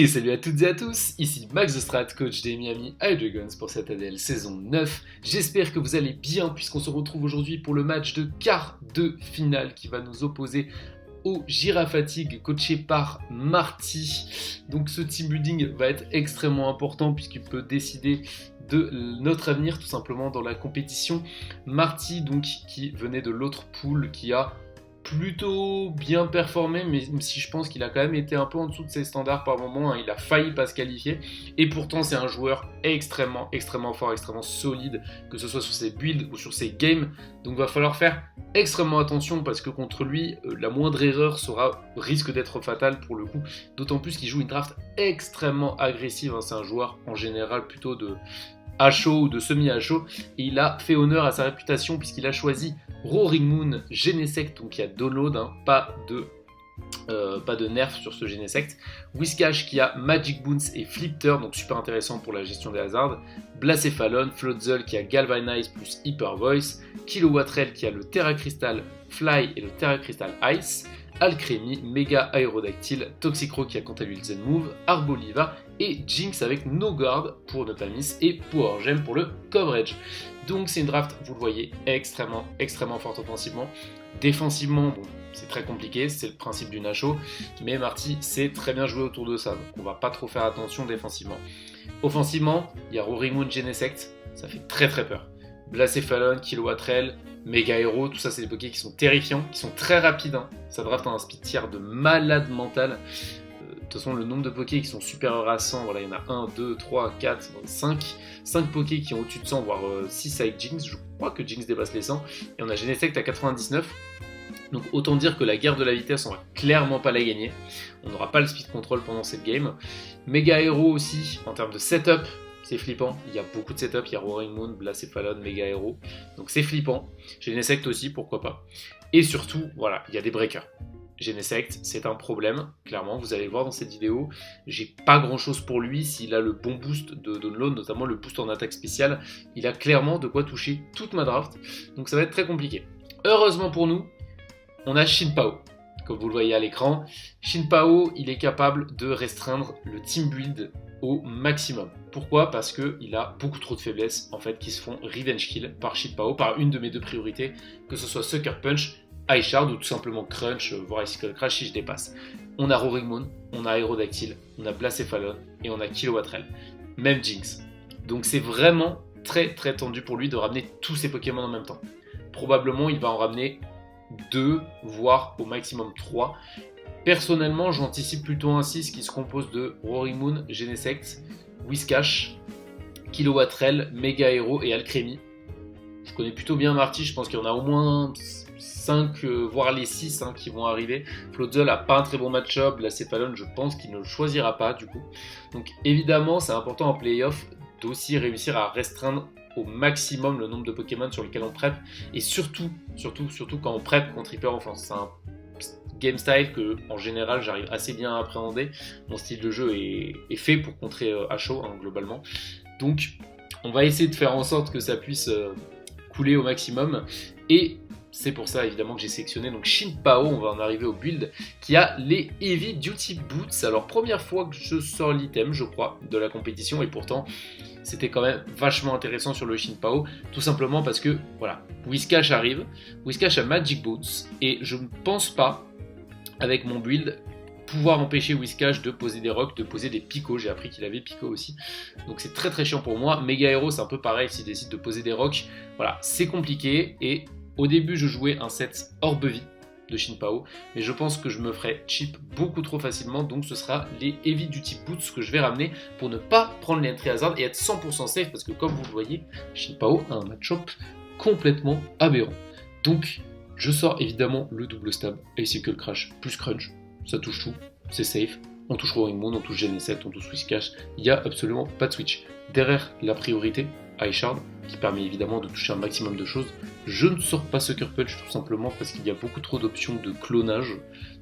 Et salut à toutes et à tous, ici Max The Strat, coach des Miami Hydrogons pour cette ADL saison 9. J'espère que vous allez bien puisqu'on se retrouve aujourd'hui pour le match de quart de finale qui va nous opposer au Girafatigue coaché par Marty. Donc ce team building va être extrêmement important puisqu'il peut décider de notre avenir tout simplement dans la compétition. Marty donc qui venait de l'autre pool qui a plutôt bien performé, mais si je pense qu'il a quand même été un peu en dessous de ses standards par moment, il a failli pas se qualifier, et pourtant c'est un joueur extrêmement fort, extrêmement solide, que ce soit sur ses builds ou sur ses games, donc va falloir faire extrêmement attention parce que contre lui, la moindre erreur risque d'être fatale pour le coup, d'autant plus qu'il joue une draft extrêmement agressive, c'est un joueur en général plutôt de à chaud ou de semi-à-chaud, et il a fait honneur à sa réputation puisqu'il a choisi Roaring Moon, Genesect, donc il y a download, pas de nerf sur ce Genesect. Whiscash qui a Magic Boons et Flipter, donc super intéressant pour la gestion des hazards. Blacéphalon, Floatzel qui a Galvanize plus Hyper Voice. Kilowattrel qui a le Terra Crystal Fly et le Terra Crystal Ice. Alcremie, Mega Aérodactyle, Toxicro qui a quant à lui le Zen Move, Arboliva et Jinx avec No Guard pour notre Miss et Power Gem pour le coverage. Donc c'est une draft, vous le voyez, extrêmement forte offensivement. Défensivement, bon, c'est très compliqué, c'est le principe du Nacho, mais Marty sait très bien jouer autour de ça, donc on va pas trop faire attention défensivement. Offensivement, il y a Roaring Moon, Genesect, ça fait très peur. Blacéphalon, Kilowattrel, Mega Hero, tout ça c'est des Pokés qui sont terrifiants, qui sont très rapides, ça draft en un speed tier de malade mental. De toute façon, le nombre de Pokés qui sont supérieurs à 100, voilà, il y en a 1, 2, 3, 4, 5 Pokés qui ont au-dessus de 100, voire 6 avec Jinx, je crois que Jinx dépasse les 100, et on a Genesect à 99, donc autant dire que la guerre de la vitesse, on va clairement pas la gagner, on n'aura pas le speed control pendant cette game. Mega Hero aussi, en termes de setup, c'est flippant, il y a beaucoup de setup, il y a Roaring Moon, Blacéphalon, Mega Hero, donc c'est flippant. Genesect aussi, pourquoi pas. Et surtout, voilà, il y a des breakers. Genesect, c'est un problème, clairement, vous allez le voir dans cette vidéo, j'ai pas grand chose pour lui, s'il a le bon boost de download, notamment le boost en attaque spéciale, il a clairement de quoi toucher toute ma draft, donc ça va être très compliqué. Heureusement pour nous, on a Shinpao. Comme vous le voyez à l'écran, Shinpao, il est capable de restreindre le team build au maximum. Pourquoi ? Parce qu'il a beaucoup trop de faiblesses en fait qui se font revenge kill par Shinpao, par une de mes deux priorités, que ce soit Sucker Punch, Ice Shard ou tout simplement Crunch, voire Icicle Crash si je dépasse. On a Roaring Moon, on a Aérodactyle, on a Blacéphalon et on a Kilowattrel, même Jinx. Donc c'est vraiment très tendu pour lui de ramener tous ses Pokémon en même temps. Probablement il va en ramener 2, voire au maximum 3. Personnellement, j'anticipe plutôt un 6 qui se compose de Roaring Moon, Genesect, Whiscash, Kilowattrel, Mega Hero et Alcremie. Je connais plutôt bien Marty, je pense qu'il y en a au moins 5, voire les 6 qui vont arriver. Floatzel n'a pas un très bon match-up, Blacéphalon, je pense qu'il ne le choisira pas du coup. Donc évidemment, c'est important en playoff d'aussi réussir à restreindre au maximum le nombre de Pokémon sur lesquels on prep, et surtout quand on prep contre Hyper Offense. C'est un game style que en général j'arrive assez bien à appréhender. Mon style de jeu est fait pour contrer à chaud globalement, donc on va essayer de faire en sorte que ça puisse couler au maximum, et c'est pour ça évidemment que j'ai sélectionné donc Shinpao. On va en arriver au build qui a les Heavy Duty Boots. Alors première fois que je sors l'item je crois de la compétition, et pourtant c'était quand même vachement intéressant sur le Shinpao, tout simplement parce que voilà, Whiscash arrive, Whiscash a Magic Boots, et je ne pense pas avec mon build pouvoir empêcher Whiscash de poser des rocks, de poser des picots. J'ai appris qu'il avait picots aussi, donc c'est très chiant pour moi. Mega Hero c'est un peu pareil, s'il décide de poser des rocks, voilà, c'est compliqué. Et au début je jouais un set Orbe Vie de Shinpao, mais je pense que je me ferai chip beaucoup trop facilement, donc ce sera les Heavy Duty Boots que je vais ramener pour ne pas prendre les entry hazard et être 100% safe, parce que comme vous le voyez, Shinpao a un match-up complètement aberrant. Donc je sors évidemment le double stab, Icicle Crash plus Crunch, ça touche tout, c'est safe, on touche Roaring Moon, on touche Genesect, on touche Whiscash, il n'y a absolument pas de switch. Derrière la priorité, Ice Shard, qui permet évidemment de toucher un maximum de choses. Je ne sors pas Sucker Punch tout simplement parce qu'il y a beaucoup trop d'options de clonage,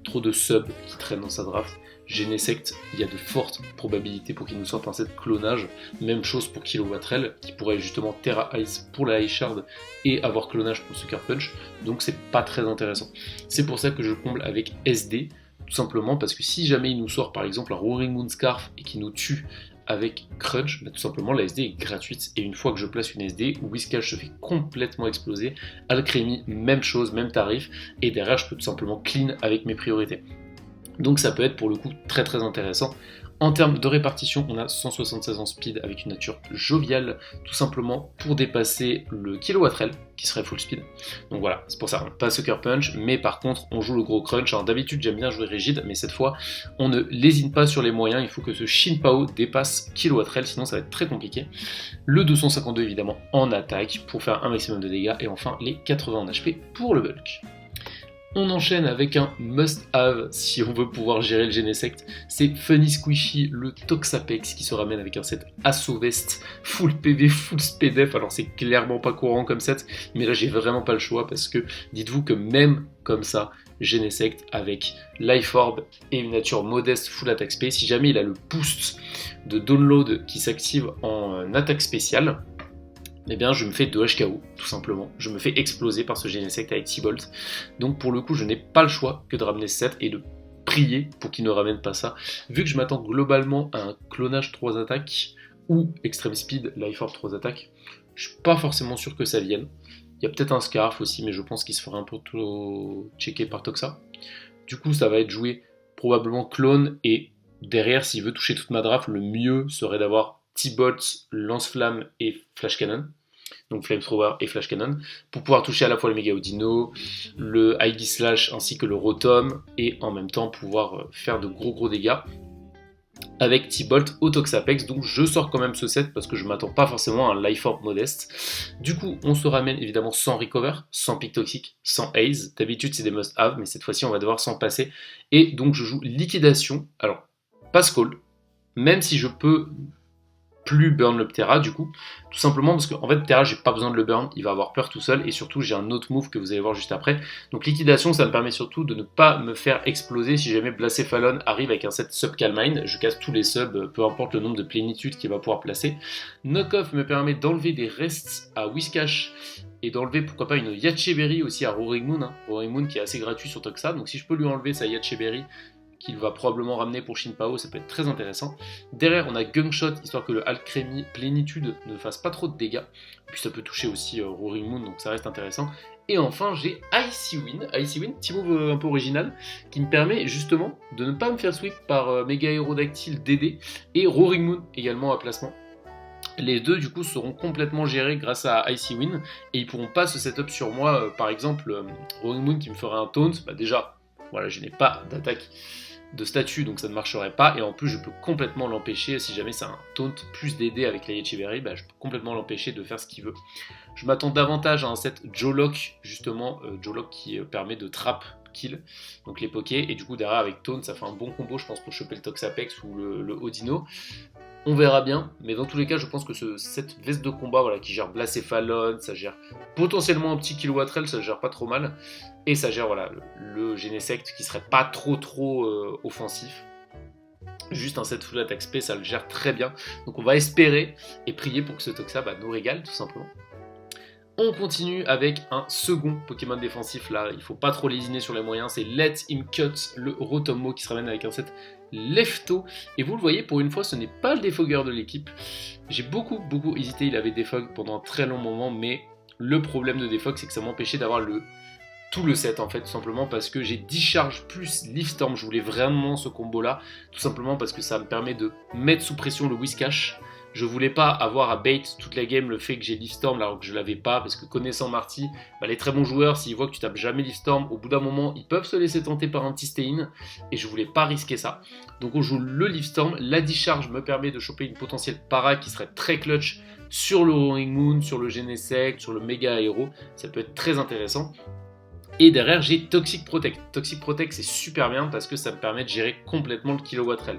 trop de subs qui traînent dans sa draft. Genesect, il y a de fortes probabilités pour qu'il nous sorte un set clonage. Même chose pour Kilowattrel, qui pourrait justement Terra Ice pour la Ice Shard et avoir clonage pour Sucker Punch. Donc c'est pas très intéressant. C'est pour ça que je comble avec SD. tout simplement parce que si jamais il nous sort par exemple un Roaring Moon Scarf et qu'il nous tue avec Crunch, tout simplement la SD est gratuite, et une fois que je place une SD, Whiscash se fait complètement exploser, Alcremie, même chose, même tarif, et derrière je peux tout simplement clean avec mes priorités. Donc ça peut être pour le coup très très intéressant. En termes de répartition, on a 176 en speed avec une nature joviale, tout simplement pour dépasser le Kilowattrel, qui serait full speed. Donc voilà, c'est pour ça, on passe Sucker Punch, mais par contre, on joue le gros crunch. Alors d'habitude, j'aime bien jouer rigide, mais cette fois, on ne lésine pas sur les moyens, il faut que ce Shin Pao dépasse Kilowattrel, sinon ça va être très compliqué. Le 252 évidemment en attaque, pour faire un maximum de dégâts, et enfin les 80 en HP pour le bulk. On enchaîne avec un must-have si on veut pouvoir gérer le Genesect, c'est Funny Squishy, le Toxapex qui se ramène avec un set Assaut Vest, full PV, full SPDF, alors c'est clairement pas courant comme set, mais là j'ai vraiment pas le choix parce que dites-vous que même comme ça, Genesect avec Life Orb et une nature modeste full attaque spé, si jamais il a le boost de download qui s'active en attaque spéciale, eh bien je me fais 2 HKO, tout simplement. Je me fais exploser par ce Genesect avec T-Bolt. Donc pour le coup, je n'ai pas le choix que de ramener ce set et de prier pour qu'il ne ramène pas ça. Vu que je m'attends globalement à un clonage 3 attaques ou Extreme Speed, Life Orb 3 attaques, je suis pas forcément sûr que ça vienne. Il y a peut-être un Scarf aussi, mais je pense qu'il se fera un peu trop checker par Toxa. Du coup, ça va être joué probablement clone, et derrière, s'il veut toucher toute ma draft, le mieux serait d'avoir T-Bolt, Lance-Flamme et Flash Cannon. Donc Flamethrower et Flash Cannon, pour pouvoir toucher à la fois le Mega Audino, le Ivy Slash ainsi que le Rotom, et en même temps pouvoir faire de gros dégâts avec T-Bolt au Toxapex. Donc je sors quand même ce set parce que je m'attends pas forcément à un Life Orb modeste. Du coup on se ramène évidemment sans Recover, sans Pic Toxique, sans Haze. D'habitude c'est des must-have, mais cette fois-ci on va devoir s'en passer. Et donc je joue Liquidation, alors pas Scald, même si je peux plus burn le Ptera du coup, tout simplement parce qu'en fait Ptera j'ai pas besoin de le burn, il va avoir peur tout seul, et surtout j'ai un autre move que vous allez voir juste après. Donc liquidation, ça me permet surtout de ne pas me faire exploser si jamais Blacéphallon arrive avec un set sub Calmine, je casse tous les subs, peu importe le nombre de plénitudes qu'il va pouvoir placer. Knock-off me permet d'enlever des rests à Whiscash et d'enlever pourquoi pas une Yacheberry aussi à Roaring Moon, Roaring Moon qui est assez gratuit sur Toxa, donc si je peux lui enlever sa Yacheberry qu'il va probablement ramener pour Shin Pao, ça peut être très intéressant. Derrière, on a Gungshot, histoire que le Alcremie Plénitude ne fasse pas trop de dégâts. Puis ça peut toucher aussi Roaring Moon, donc ça reste intéressant. Et enfin, j'ai Icy Wind, petit move un peu original, qui me permet justement de ne pas me faire sweep par Mega Aerodactyl DD et Roaring Moon également à placement. Les deux du coup seront complètement gérés grâce à Icy Wind, et ils pourront pas se setup sur moi, par exemple Roaring Moon qui me ferait un taunt, bah déjà, voilà, je n'ai pas d'attaque de statut, donc ça ne marcherait pas, et en plus je peux complètement l'empêcher, si jamais c'est un taunt plus DD avec la Yacheberry, bah, je peux complètement l'empêcher de faire ce qu'il veut. Je m'attends davantage à un set Jolock, justement, Jolock qui permet de trap kill, donc les pokés, et du coup derrière avec taunt ça fait un bon combo je pense pour choper le Toxapex ou le Audino. On verra bien, mais dans tous les cas, je pense que cette veste de combat voilà, qui gère Blacéphallon, ça gère potentiellement un petit Kilowattrel, ça gère pas trop mal, et ça gère voilà, le Genesect qui serait pas trop offensif. Juste un set full attack spé, ça le gère très bien. Donc on va espérer et prier pour que ce Toxa nous régale tout simplement. On continue avec un second Pokémon défensif, là il faut pas trop lésiner sur les moyens, c'est Let Him Cut, le Rotom-Mow qui se ramène avec un set Lefto, et vous le voyez pour une fois ce n'est pas le défogueur de l'équipe. J'ai beaucoup hésité, il avait défog pendant un très long moment, mais le problème de défog c'est que ça m'empêchait d'avoir tout le set en fait, tout simplement parce que j'ai 10 charges plus Leaf Storm, je voulais vraiment ce combo là, tout simplement parce que ça me permet de mettre sous pression le Whiscash. Je voulais pas avoir à bait toute la game le fait que j'ai Leaf Storm alors que je l'avais pas, parce que connaissant Marty, les très bons joueurs, s'ils voient que tu tapes jamais Leaf Storm, au bout d'un moment, ils peuvent se laisser tenter par un petit stay-in, et je voulais pas risquer ça. Donc on joue le Leaf Storm, la discharge me permet de choper une potentielle para qui serait très clutch sur le Roaring Moon, sur le Genesect, sur le Mega Aero, ça peut être très intéressant. Et derrière j'ai Toxic Protect. Toxic Protect c'est super bien parce que ça me permet de gérer complètement le Kilowattrel.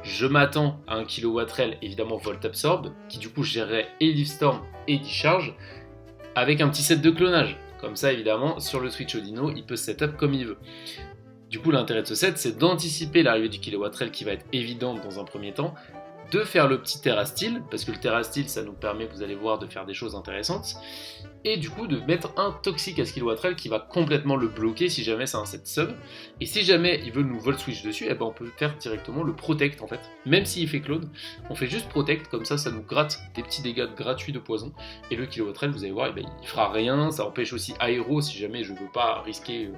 Je m'attends à un Kilowattrel, évidemment Volt Absorb, qui du coup gérerait et Leaf Storm et Discharge, avec un petit set de clonage. Comme ça, évidemment, sur le Switch Audino, il peut setup comme il veut. Du coup, l'intérêt de ce set, c'est d'anticiper l'arrivée du Kilowattrel qui va être évidente dans un premier temps, de faire le petit Terrasteel, parce que le Terrasteel ça nous permet, vous allez voir, de faire des choses intéressantes, et du coup de mettre un Toxic à Skillwatrel qui va complètement le bloquer si jamais c'est un set sub, et si jamais il veut nous Volt Switch dessus, eh ben on peut faire directement le Protect en fait, même s'il fait clone, on fait juste Protect, comme ça nous gratte des petits dégâts gratuits de poison, et le Kilowattrel vous allez voir, eh ben, il fera rien, ça empêche aussi Aéro si jamais je veux pas risquer...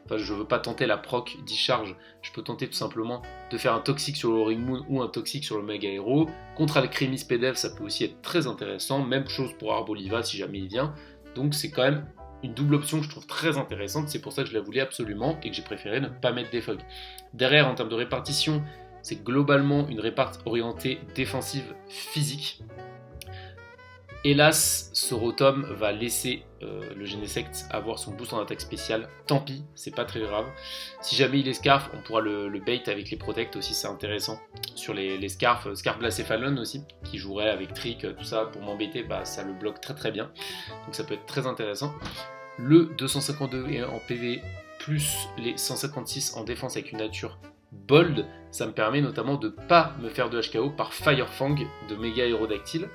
Enfin, je veux pas tenter la proc discharge, je peux tenter tout simplement de faire un toxique sur le Roaring Moon ou un toxique sur le Mega Hero. Contre Alchemy Spedev, ça peut aussi être très intéressant, même chose pour Arboliva si jamais il vient. Donc c'est quand même une double option que je trouve très intéressante, c'est pour ça que je la voulais absolument et que j'ai préféré ne pas mettre des Fog. Derrière, en termes de répartition, c'est globalement une réparte orientée défensive physique. Hélas, ce Rotom va laisser le Genesect avoir son boost en attaque spéciale. Tant pis, c'est pas très grave. Si jamais il est Scarf, on pourra le bait avec les Protect aussi, c'est intéressant. Sur les Scarf, Scarf Blacéphalon aussi, qui jouerait avec Trick, tout ça, pour m'embêter, bah, ça le bloque très très bien. Donc ça peut être très intéressant. Le 252 en PV, plus les 156 en défense avec une nature bold, ça me permet notamment de pas me faire de HKO par Firefang de Mega Aerodactyl,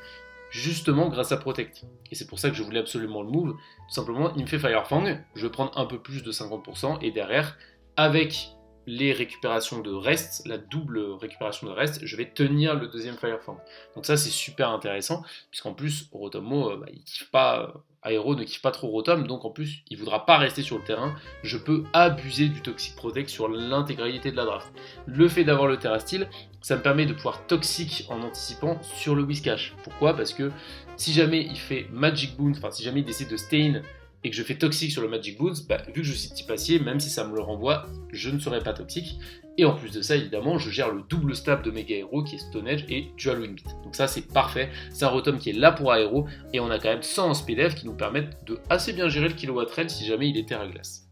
justement grâce à Protect. Et c'est pour ça que je voulais absolument le move. Tout simplement, il me fait Firefang, je vais prendre un peu plus de 50%, et derrière, avec les récupérations de reste, la double récupération de reste, je vais tenir le deuxième Firefang. Donc ça, c'est super intéressant, puisqu'en plus, Rotomo, il kiffe pas... Aéro ne kiffe pas trop Rotom, donc en plus il voudra pas rester sur le terrain, je peux abuser du Toxic Protect sur l'intégralité de la draft. Le fait d'avoir le Terrasteel, ça me permet de pouvoir Toxic en anticipant sur le Whiscash. Pourquoi ? Parce que si jamais il fait Magic Boons, enfin si jamais il décide de Stain et que je fais Toxic sur le Magic Boons, bah, vu que je suis type acier, même si ça me le renvoie, je ne serai pas toxique. Et en plus de ça, évidemment, je gère le double stab de Mega Hero qui est Stone Edge et Dual Wing Beat. Donc ça, c'est parfait. C'est un Rotom qui est là pour Aéro et on a quand même 100 en Speed qui nous permettent de assez bien gérer le Kilowattrel si jamais il est Terra Glace.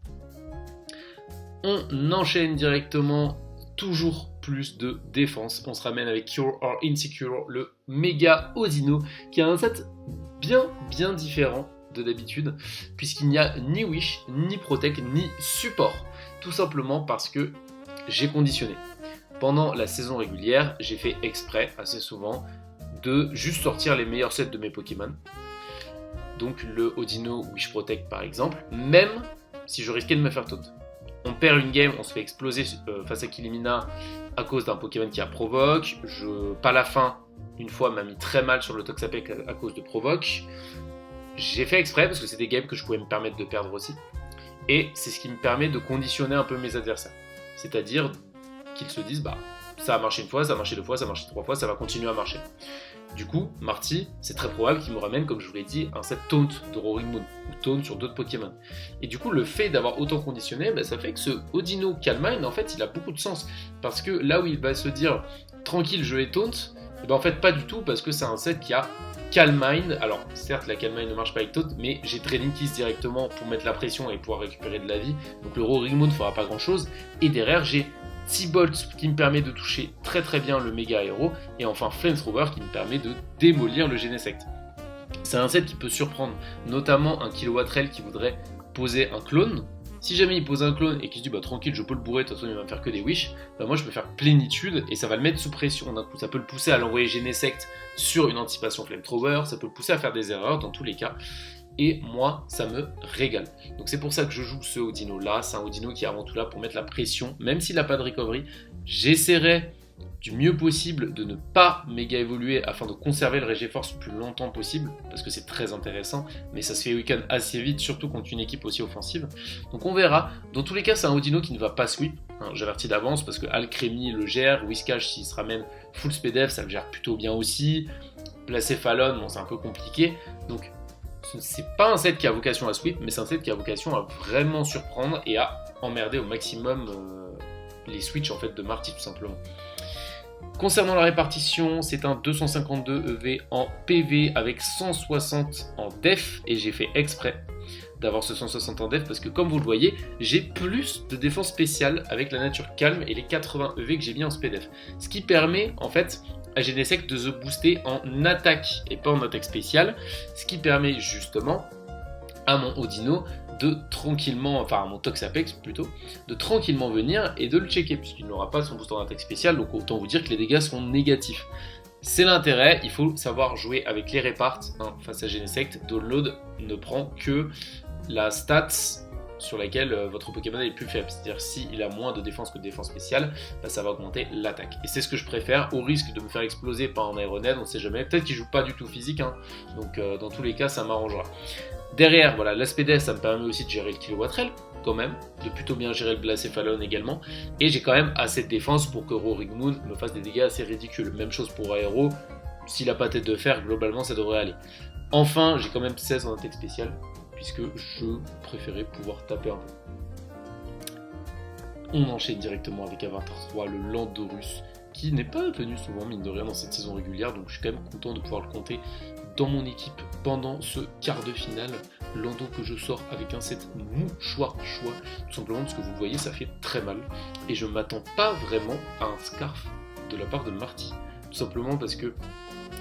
On enchaîne directement, toujours plus de défense. On se ramène avec Cure or Insecure, le Mega Odino, qui a un set bien différent de d'habitude, puisqu'il n'y a ni Wish, ni Protect, ni Support. Tout simplement parce que j'ai conditionné. Pendant la saison régulière, j'ai fait exprès, assez souvent, de juste sortir les meilleurs sets de mes Pokémon. Donc le Odino Wish Protect par exemple, même si je risquais de me faire taunt. On perd une game, on se fait exploser face à Kilimina à cause d'un Pokémon qui a Provoque. Palafin, une fois, m'a mis très mal sur le Toxapex à cause de Provoque. J'ai fait exprès parce que c'est des games que je pouvais me permettre de perdre aussi. Et c'est ce qui me permet de conditionner un peu mes adversaires. C'est-à-dire qu'ils se disent, bah, ça a marché une fois, ça a marché deux fois, ça a marché trois fois, ça va continuer à marcher. Du coup, Marty, c'est très probable qu'il me ramène, comme je vous l'ai dit, un set Taunt de Roaring Moon, ou Taunt sur d'autres Pokémon. Et du coup, le fait d'avoir autant conditionné, bah, ça fait que ce Odino Calmine, en fait, il a beaucoup de sens. Parce que là où il va se dire, tranquille, je vais Taunt, et ben en fait, pas du tout, parce que c'est un set qui a Calmine. Alors, certes, la Calmine ne marche pas avec Taunt, mais j'ai Training Kiss directement pour mettre la pression et pouvoir récupérer de la vie. Donc le Roaring Moon ne fera pas grand-chose. Et derrière, j'ai T-Bolt qui me permet de toucher très bien le Mega Hero, et enfin Flamethrower qui me permet de démolir le Genesect. C'est un set qui peut surprendre, notamment un Kilowattrel qui voudrait poser un clone. Si jamais il pose un clone et qu'il se dit bah tranquille, je peux le bourrer, de toute façon il va me faire que des wish, bah moi je peux faire plénitude et ça va le mettre sous pression d'un coup. Ça peut le pousser à l'envoyer Genesect sur une anticipation Flamethrower, ça peut le pousser à faire des erreurs dans tous les cas. Et moi, ça me régale. Donc c'est pour ça que je joue ce Odino là. C'est un Odino qui est avant tout là pour mettre la pression. Même s'il n'a pas de recovery, j'essaierai du mieux possible de ne pas méga évoluer afin de conserver le Regiforce le plus longtemps possible, parce que c'est très intéressant, mais ça se fait week-end assez vite, surtout contre une équipe aussi offensive. Donc on verra. Dans tous les cas, c'est un Odino qui ne va pas sweep. Hein, j'avertis d'avance parce que Alcremie le gère, Whiscash s'il se ramène full speed ça le gère plutôt bien aussi. Placéphalon, bon c'est un peu compliqué. Donc c'est pas un set qui a vocation à sweep, mais c'est un set qui a vocation à vraiment surprendre et à emmerder au maximum les switches en fait de Marty tout simplement. Concernant la répartition, c'est un 252 EV en PV avec 160 en def, et j'ai fait exprès d'avoir ce 160 en def parce que comme vous le voyez, j'ai plus de défense spéciale avec la nature calme et les 80 EV que j'ai mis en SPDF. Ce qui permet en fait à Genesect de se booster en attaque et pas en attaque spéciale, ce qui permet justement à mon Odino de tranquillement, enfin mon Toxapex plutôt, de tranquillement venir et de le checker, puisqu'il n'aura pas son booster d'attaque spéciale, donc autant vous dire que les dégâts sont négatifs. C'est l'intérêt, il faut savoir jouer avec les réparts face à Genesect. Download ne prend que la stats sur laquelle votre Pokémon est plus faible, c'est-à-dire s'il a moins de défense que de défense spéciale, bah, ça va augmenter l'attaque. Et c'est ce que je préfère, au risque de me faire exploser par un Aéronef, on ne sait jamais, peut-être qu'il joue pas du tout physique, donc dans tous les cas ça m'arrangera. Derrière, voilà, l'aspect death, ça me permet aussi de gérer le Kilowattrel, quand même, de plutôt bien gérer le Blacéphaloon également, et j'ai quand même assez de défense pour que Roaring Moon me fasse des dégâts assez ridicules. Même chose pour Aéro, s'il a pas tête de fer, globalement ça devrait aller. Enfin, j'ai quand même 16 en attaque spéciale, puisque je préférais pouvoir taper un peu. On enchaîne directement avec Avatar 3, le Landorus, qui n'est pas venu souvent, mine de rien, dans cette saison régulière, donc je suis quand même content de pouvoir le compter dans mon équipe pendant ce quart de finale. Lando que je sors avec un set mouchoir choix, tout simplement parce que vous le voyez, ça fait très mal, et je m'attends pas vraiment à un scarf de la part de Marty, tout simplement parce que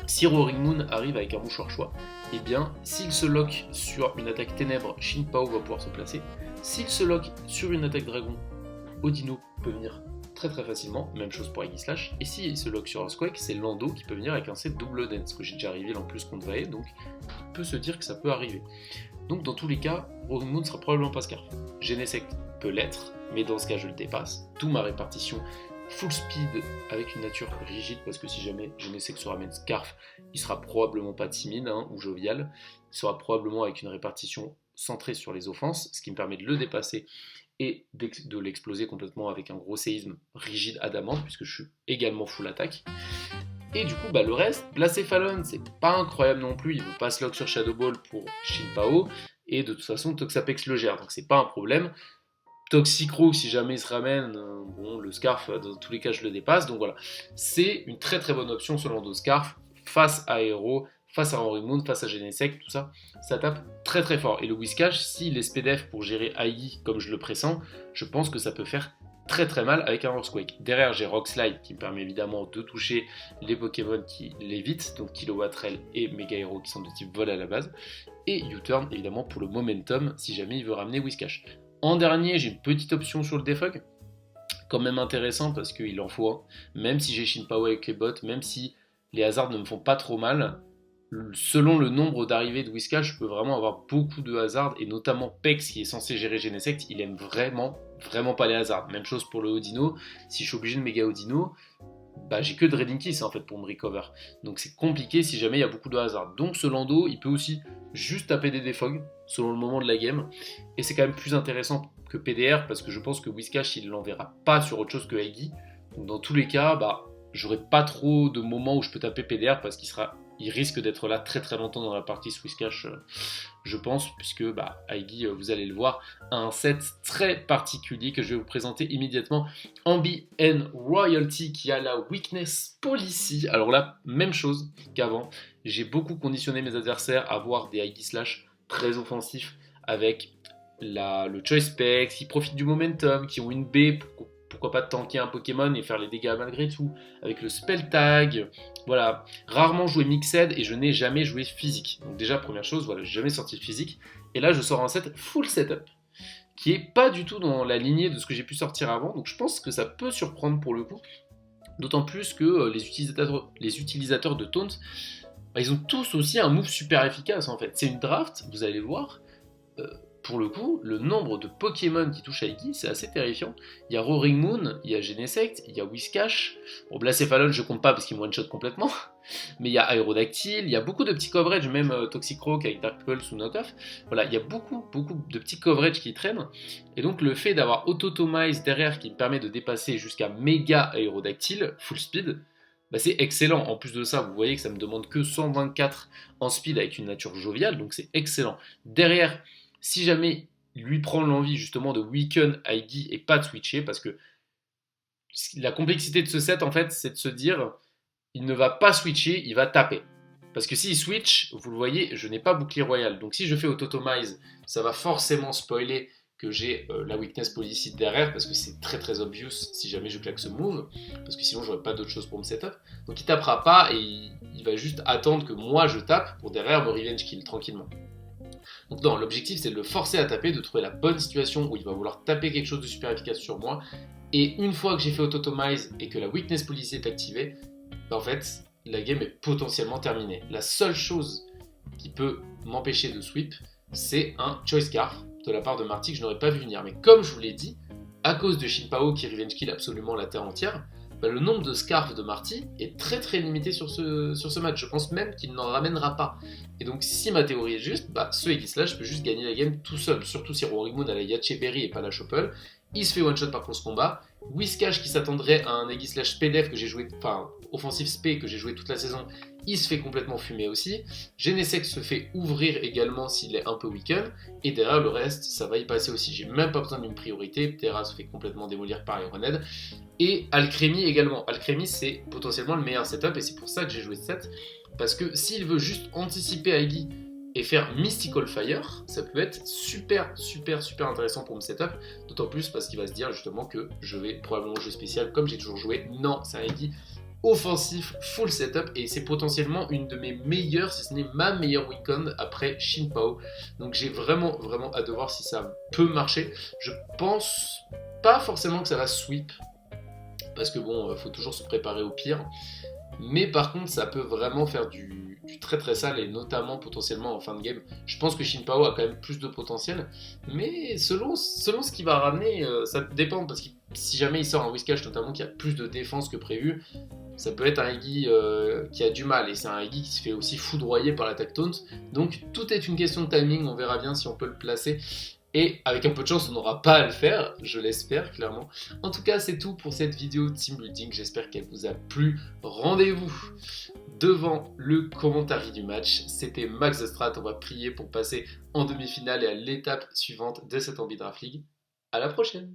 si Roaring Moon arrive avec un mouchoir choix, et bien s'il se lock sur une attaque ténèbres, Shinpao va pouvoir se placer, s'il se lock sur une attaque dragon, Audino peut venir très très facilement, même chose pour Aegislash, et s'il se lock sur Earthquake, c'est Lando qui peut venir avec un set double dance, que j'ai déjà reveal en plus contre Vae, donc il peut se dire que ça peut arriver. Donc dans tous les cas, Roaring Moon sera probablement pas Scarf. Genesect peut l'être, mais dans ce cas je le dépasse, d'où ma répartition full speed avec une nature rigide, parce que si jamais Genesect se ramène Scarf, il sera probablement pas timide ou jovial, il sera probablement avec une répartition centrée sur les offenses, ce qui me permet de le dépasser et de l'exploser complètement avec un gros séisme rigide adamant, puisque je suis également full attaque. Et du coup, le reste, Blacéphaloon, c'est pas incroyable non plus, il veut pas se lock sur Shadow Ball pour Shinpao, et de toute façon, Toxapex le gère, donc c'est pas un problème. Toxicroak, si jamais il se ramène, le Scarf, dans tous les cas, je le dépasse, donc voilà. C'est une très très bonne option selon Lando Scarf, face à Aero, face à Roaring Moon, face à Genesect, tout ça, ça tape très très fort. Et le Whiscash, s'il est SPDF pour gérer Aigui comme je le pressens, je pense que ça peut faire très très mal avec un Earthquake. Derrière, j'ai Rock Slide qui me permet évidemment de toucher les Pokémon qui l'évitent, donc Kilowattrel et Mega Hero qui sont de type vol à la base, et U-Turn évidemment pour le momentum si jamais il veut ramener Whiscash. En dernier, j'ai une petite option sur le Defog, quand même intéressant parce qu'il en faut un, même si j'ai Shinpao avec les bots, même si les hasards ne me font pas trop mal, selon le nombre d'arrivées de Whiscash, je peux vraiment avoir beaucoup de hasards, et notamment Pex qui est censé gérer Genesect, il aime vraiment pas les hasards. Même chose pour le Audino, si je suis obligé de méga Audino, j'ai que Dreading Kiss en fait pour me recover. Donc c'est compliqué si jamais il y a beaucoup de hasards. Donc ce Lando, il peut aussi juste taper des défogs selon le moment de la game, et c'est quand même plus intéressant que PDR parce que je pense que Whiscash il l'enverra pas sur autre chose que Aigui. Donc dans tous les cas, j'aurai pas trop de moments où je peux taper PDR parce qu'il risque d'être là très très longtemps dans la partie Whiscash, je pense, puisque Aigui, vous allez le voir, a un set très particulier que je vais vous présenter immédiatement. Ambi and Royalty qui a la Weakness Policy. Alors là, même chose qu'avant, j'ai beaucoup conditionné mes adversaires à avoir des Aegislash très offensifs avec le Choice Specs, qui profitent du momentum, qui ont une B, pourquoi pas tanker un Pokémon et faire les dégâts malgré tout, avec le Spell Tag, voilà, rarement joué Mixed et je n'ai jamais joué physique. Donc déjà, première chose, voilà, j'ai jamais sorti de physique, et là je sors un set full setup, qui est pas du tout dans la lignée de ce que j'ai pu sortir avant, donc je pense que ça peut surprendre pour le coup, d'autant plus que les utilisateurs de Taunt, ils ont tous aussi un move super efficace en fait. C'est une draft, vous allez voir, pour le coup, le nombre de Pokémon qui touchent à Aigui, c'est assez terrifiant. Il y a Roaring Moon, il y a Genesect, il y a Whiscash. Bon, Blacéphaloon, je compte pas parce qu'il me one-shot complètement. Mais il y a Aérodactyle, il y a beaucoup de petits coverage, même Toxicroak avec Dark Pulse ou Knockoff. Voilà, il y a beaucoup de petits coverage qui traînent. Et donc, le fait d'avoir Autotomize derrière qui me permet de dépasser jusqu'à Méga Aérodactyle, full speed, c'est excellent. En plus de ça, vous voyez que ça me demande que 124 en speed avec une nature joviale, donc c'est excellent. Derrière, si jamais il lui prend l'envie justement de weaken Aigui et pas de switcher, parce que la complexité de ce set en fait, c'est de se dire, il ne va pas switcher, il va taper. Parce que s'il switch, vous le voyez, je n'ai pas bouclier royal. Donc si je fais Autotomize, ça va forcément spoiler que j'ai la Weakness Policy derrière, parce que c'est très très obvious si jamais je claque ce move, parce que sinon j'aurais pas d'autre chose pour me setup. Donc il tapera pas et il va juste attendre que moi je tape pour derrière me revenge kill tranquillement. Donc non, l'objectif c'est de le forcer à taper, de trouver la bonne situation où il va vouloir taper quelque chose de super efficace sur moi. Et une fois que j'ai fait auto-automize et que la weakness policy est activée, en fait, la game est potentiellement terminée. La seule chose qui peut m'empêcher de sweep, c'est un choice scarf de la part de Marty que je n'aurais pas vu venir. Mais comme je vous l'ai dit, à cause de Shin Pao qui revenge kill absolument la terre entière, le nombre de scarves de Marty est très très limité sur ce match. Je pense même qu'il n'en ramènera pas. Et donc si ma théorie est juste, ce Aegis-là, peut juste gagner la game tout seul. Surtout si Roaring a la Yacheberry et pas la Chople. Il se fait one shot par close combat. Whiscash qui s'attendrait à un Aegis SPDF que j'ai joué, offensif SP que j'ai joué toute la saison, il se fait complètement fumer aussi. Genesect se fait ouvrir également s'il est un peu weaken. Et derrière le reste, ça va y passer aussi. J'ai même pas besoin d'une priorité. Terra se fait complètement démolir par Ironhead. Et Alcremie également. Alcremie c'est potentiellement le meilleur setup et c'est pour ça que j'ai joué ce set. Parce que s'il veut juste anticiper Ivy et faire Mystical Fire, ça peut être super intéressant pour mon setup, d'autant plus parce qu'il va se dire justement que je vais probablement jouer spécial comme j'ai toujours joué. Non, c'est un Iggy offensif, full setup, et c'est potentiellement une de mes meilleures, si ce n'est ma meilleure weekend après Shin Pao. Donc j'ai vraiment hâte de voir si ça peut marcher. Je pense pas forcément que ça va sweep, parce que bon, faut toujours se préparer au pire. Mais par contre, ça peut vraiment faire du très sale, et notamment potentiellement en fin de game. Je pense que Shin Pao a quand même plus de potentiel, mais selon ce qu'il va ramener, ça dépend, parce que si jamais il sort un Whiscash notamment qui a plus de défense que prévu, ça peut être un Iggy qui a du mal, et c'est un Iggy qui se fait aussi foudroyer par l'attaque taunt. Donc tout est une question de timing, on verra bien si on peut le placer. Et avec un peu de chance, on n'aura pas à le faire, je l'espère clairement. En tout cas, c'est tout pour cette vidéo team building, j'espère qu'elle vous a plu. Rendez-vous devant le commentary du match. C'était Max The Strat, on va prier pour passer en demi-finale et à l'étape suivante de cette Ambi Draft League. À la prochaine!